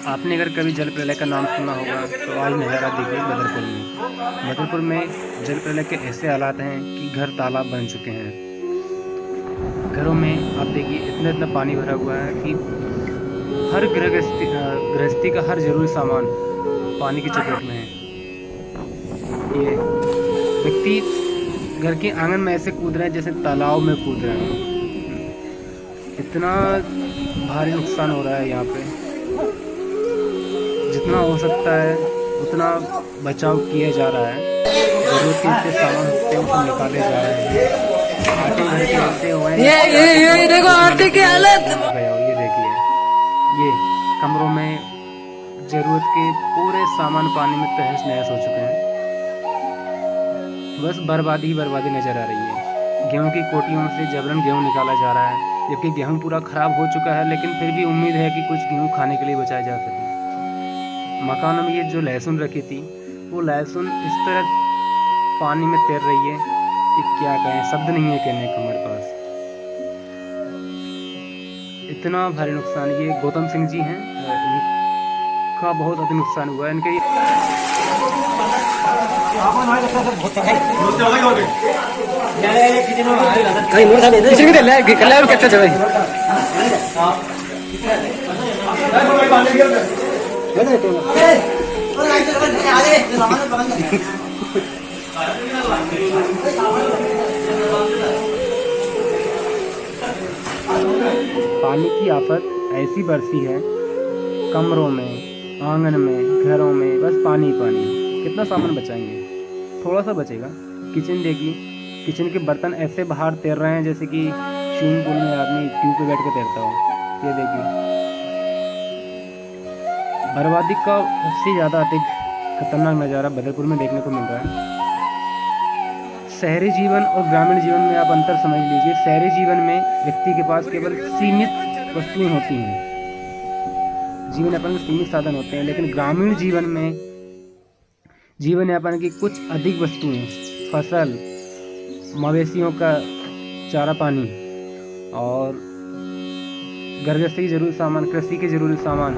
आपने अगर कभी जल प्रलय का नाम सुना होगा तो आज नज़ारा देखिए बदरपुर में। बदरपुर में जल प्रलय के ऐसे हालात हैं कि घर तालाब बन चुके हैं। घरों में आप देखिए इतना इतना पानी भरा हुआ है कि हर गृहस्थी का हर जरूरी सामान पानी की चपेट में है। ये व्यक्ति घर के आंगन में ऐसे कूद रहे हैं जैसे तालाब में कूद रहे हैं। इतना भारी नुकसान हो रहा है यहाँ पे। जितना हो सकता है उतना बचाव किया जा रहा है। जरूरत के जितने सामान होते हैं वो सब निकाले जा रहे हैं। आटे घर के ऐसे हुए हैं ये देखो आटे की हालत। ये देखिए, ये कमरों में जरूरत के पूरे सामान पानी में तहस नहस हो चुके हैं। बस बर्बादी ही बर्बादी नजर आ रही है। गेहूं की कोटियों से जबरन गेहूं निकाला जा रहा है, जबकि गेहूं पूरा खराब हो चुका है, लेकिन फिर भी उम्मीद है कि कुछ गेहूं खाने के लिए बचाया जा सके। मकानों में ये जो लहसुन रखी थी वो लहसुन इस तरह पानी में तैर रही है कि क्या कहें, शब्द नहीं है कहने का हमारे पास। इतना भारी नुकसान। ये गौतम सिंह जी हैं, इनका बहुत अधिक नुकसान हुआ है। इनके पानी की आफत ऐसी बरसी है, कमरों में, आंगन में, घरों में बस पानी पानी। कितना सामान बचाएंगे, थोड़ा सा बचेगा। किचन देखिए, किचन के बर्तन ऐसे बाहर तैर रहे हैं जैसे कि स्विमिंग पूल में आदमी ट्यूब पे बैठ के तैरता हो। ये देखिए, बर्बादी का सबसे ज़्यादा अधिक खतरनाक नज़ारा बदरपुर में देखने को मिल रहा है। शहरी जीवन और ग्रामीण जीवन में आप अंतर समझ लीजिए। शहरी जीवन में व्यक्ति के पास केवल सीमित वस्तुएं होती हैं, जीवन यापन के सीमित साधन होते हैं, लेकिन ग्रामीण जीवन में जीवन यापन की कुछ अधिक वस्तुएं, फसल, मवेशियों का चारा पानी और गृहस्थी के जरूरी सामान, कृषि के जरूरी सामान,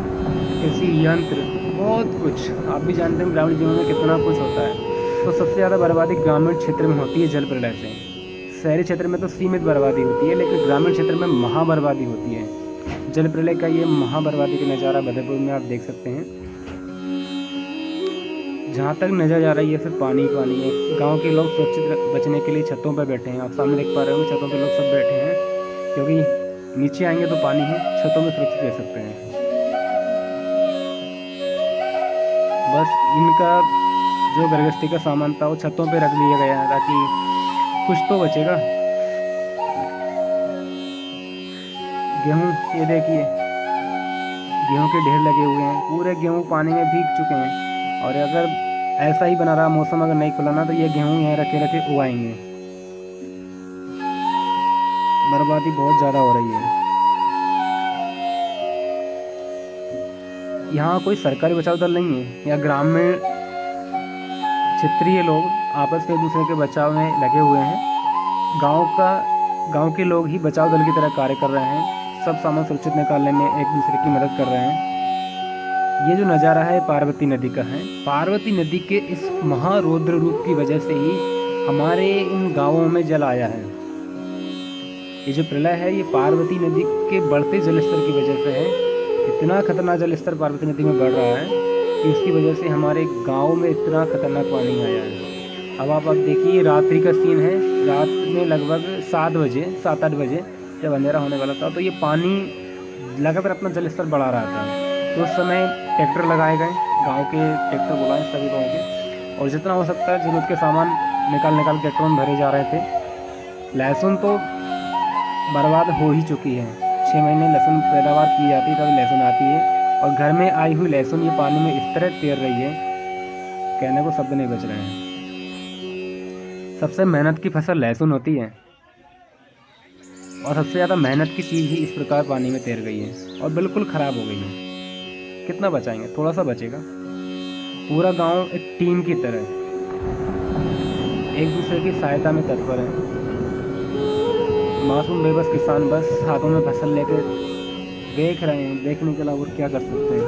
कृषि यंत्र, बहुत कुछ। आप भी जानते हैं ग्रामीण जीवन में कितना कुछ होता है। तो सबसे ज़्यादा बर्बादी ग्रामीण क्षेत्र में होती है जल प्रलय से। शहरी क्षेत्र में तो सीमित बर्बादी होती है, लेकिन ग्रामीण क्षेत्र में महाबर्बादी होती है। जल प्रलय का ये महाबर्बादी का नज़ारा बदरपुर में आप देख सकते हैं। जहाँ तक नजर आ रही है सिर्फ पानी पानी है। गांव के लोग सुरक्षित बचने के लिए छतों पर बैठे हैं। आप सामने देख पा रहे होंगे, छतों पर लोग सब बैठे हैं, क्योंकि नीचे आएंगे तो पानी है, छतों में सुरक्षित रह सकते हैं। बस इनका जो गृहस्थी का सामान था वो छतों पे रख लिया गया है ताकि कुछ तो बचेगा। गेहूं, ये देखिए, गेहूं के ढेर लगे हुए हैं, पूरे गेहूं पानी में भीग चुके हैं। और अगर ऐसा ही बना रहा मौसम, अगर नहीं खुला ना, तो ये गेहूं यहाँ रखे रखे उगाएंगे। बर्बादी बहुत ज़्यादा हो रही है। यहाँ कोई सरकारी बचाव दल नहीं है, या ग्रामीण क्षेत्रीय लोग आपस में एक दूसरे के बचाव में लगे हुए हैं। गांव के लोग ही बचाव दल की तरह कार्य कर रहे हैं। सब सामान सुरक्षित निकालने में एक दूसरे की मदद कर रहे हैं। ये जो नज़ारा है पार्वती नदी का है। पार्वती नदी के इस महारौद्र रूप की वजह से ही हमारे इन गाँवों में जल आया है। ये जो प्रलय है ये पार्वती नदी के बढ़ते जलस्तर की वजह से है। इतना खतरनाक जलस्तर पार्वती नदी में बढ़ रहा है कि उसकी वजह से हमारे गांव में इतना खतरनाक पानी आया है। अब आप देखिए, रात्रि का सीन है। रात में लगभग 7-8 बजे जब अंधेरा होने वाला था, तो ये पानी लगातार अपना जलस्तर बढ़ा रहा था। तो उस समय ट्रैक्टर लगाए गए, गांव के ट्रैक्टर बुलाए सभी लोगों के, और जितना हो सकता है जरूरत के सामान निकाल ट्रैक्टरों में भरे जा रहे थे। लहसुन तो बर्बाद हो ही चुकी है। 6 महीने लहसुन पैदावार की जाती है, तब लहसुन आती है, और घर में आई हुई लहसुन ये पानी में इस तरह तैर रही है, कहने को शब्द नहीं बच रहे हैं। सबसे मेहनत की फसल लहसुन होती है, और सबसे ज़्यादा मेहनत की चीज़ ही इस प्रकार पानी में तैर गई है और बिल्कुल ख़राब हो गई है। कितना बचाएंगे, थोड़ा सा बचेगा। पूरा गांव एक टीम की तरह एक दूसरे की सहायता में तत्पर है। मासूम बेबस किसान बस हाथों में फसल लेकर देख रहे हैं, देखने के अलावा और क्या कर सकते हैं।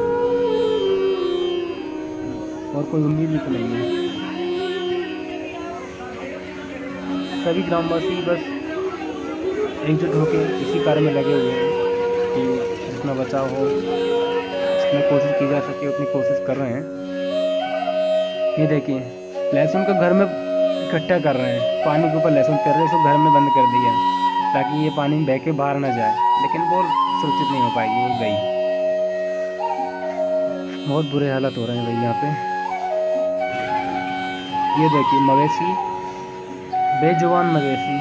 और कोई उम्मीद भी तो नहीं है। सभी ग्रामवासी बस एकजुट होकर इसी कार्य में लगे हुए हैं कि जितना बचाव हो, जितनी कोशिश की जा सके उतनी कोशिश कर रहे हैं। ये देखिए, लहसुन को घर में इकट्ठा कर रहे हैं, पानी के ऊपर लहसुन तैर रहे, इसको घर में बंद कर दिया ताकि ये पानी बह के बाहर ना जाए, लेकिन वो सुरक्षित नहीं हो पाएगी, वो गई। बहुत बुरे हालत हो रहे हैं भाई यहाँ पे। ये देखिए मवेशी, बेजुबान मवेशी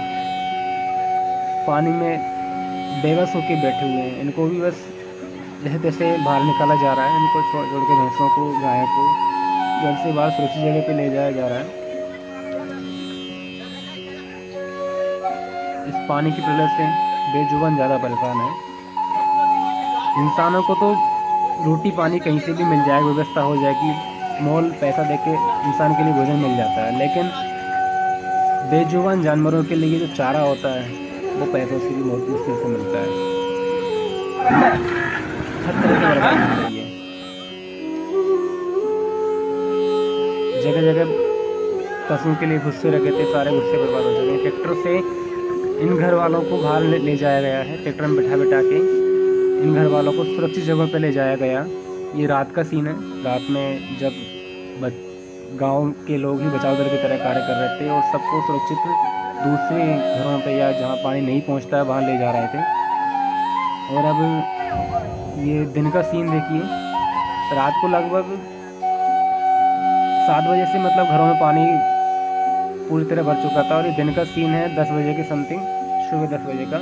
पानी में बेबस होके बैठे हुए हैं। इनको भी बस जैसे तैसे बाहर निकाला जा रहा है। इनको छोड़ छोड़ के भैंसों को, गायों को घर से बाहर सुरक्षित जगह पे ले जाया जा रहा है। इस पानी की प्रलय से बेजुबान ज़्यादा परेशान है। इंसानों को तो रोटी पानी कहीं से भी मिल जाएगी, व्यवस्था हो जाएगी, मोल पैसा देके इंसान के लिए भोजन मिल जाता है, लेकिन बेजुबान जानवरों के लिए जो चारा होता है वो पैसों से भी बहुत मुश्किल से मिलता है। हर तरह की बर्बादी हो रही है। जगह जगह पशुओं के लिए भुस्से रखे थे, सारे भुस्से बर्बाद हो चुके हैं। ट्रैक्टर से इन घर वालों को बाहर ले जाया गया है, ट्रैक्टर में बैठा बैठा के इन घर वालों को सुरक्षित जगह पर ले जाया गया। ये रात का सीन है। रात में जब गांव के लोग ही बचाव दल की तरह कार्य कर रहे थे और सबको सुरक्षित दूसरे घरों पे या जहाँ पानी नहीं पहुँचता है वहाँ ले जा रहे थे। और अब ये दिन का सीन देखिए, रात को लगभग 7 बजे से मतलब घरों में पानी पूरी तरह भर चुका था, और ये दिन का सीन है 10 बजे के समथिंग, सुबह 10 बजे का।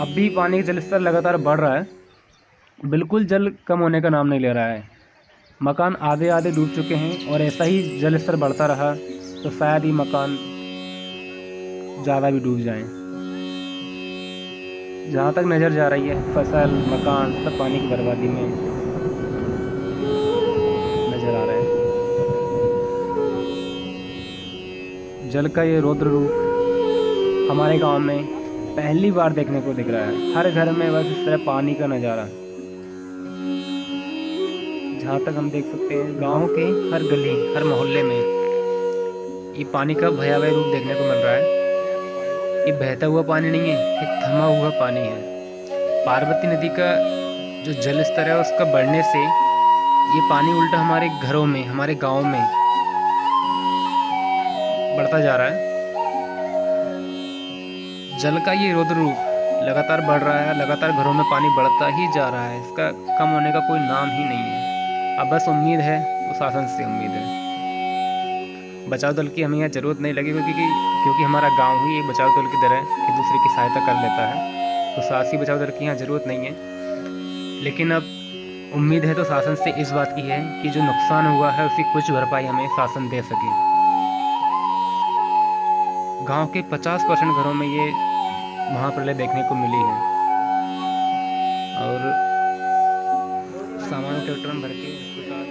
अब भी पानी का जल स्तर लगातार बढ़ रहा है, बिल्कुल जल कम होने का नाम नहीं ले रहा है। मकान आधे आधे डूब चुके हैं, और ऐसा ही जल स्तर बढ़ता रहा तो शायद ही मकान ज़्यादा भी डूब जाएं। जहाँ तक नज़र जा रही है, फसल मकान सब पानी की बर्बादी में नज़र आ रहा है। जल का ये रौद्र रूप हमारे गांव में पहली बार देखने को दिख रहा है। हर घर में बस इस तरह पानी का नज़ारा। जहाँ तक हम देख सकते हैं, गांव के हर गली हर मोहल्ले में ये पानी का भयावह रूप देखने को मिल रहा है। ये बहता हुआ पानी नहीं है, ये थमा हुआ पानी है। पार्वती नदी का जो जल स्तर है उसका बढ़ने से ये पानी उल्टा हमारे घरों में, हमारे गांव में बढ़ता जा रहा है। जल का ये रौद्र रूप लगातार बढ़ रहा है, लगातार घरों में पानी बढ़ता ही जा रहा है। इसका कम होने का कोई नाम ही नहीं है। अब बस उम्मीद है, तो शासन से उम्मीद है। बचाव दल की हमें यहाँ ज़रूरत नहीं लगी, क्योंकि हमारा गांव ही एक बचाव दल की तरह एक दूसरे की सहायता कर लेता है, तो साहसी बचाव दल की यहाँ ज़रूरत नहीं है। लेकिन अब उम्मीद है तो शासन से इस बात की है कि जो नुकसान हुआ है उसकी कुछ भरपाई हमें शासन दे सके। गांव के 50% घरों में ये महाप्रलय देखने को मिली है, और सामान ट्रैक्टर में भर के अस्पताल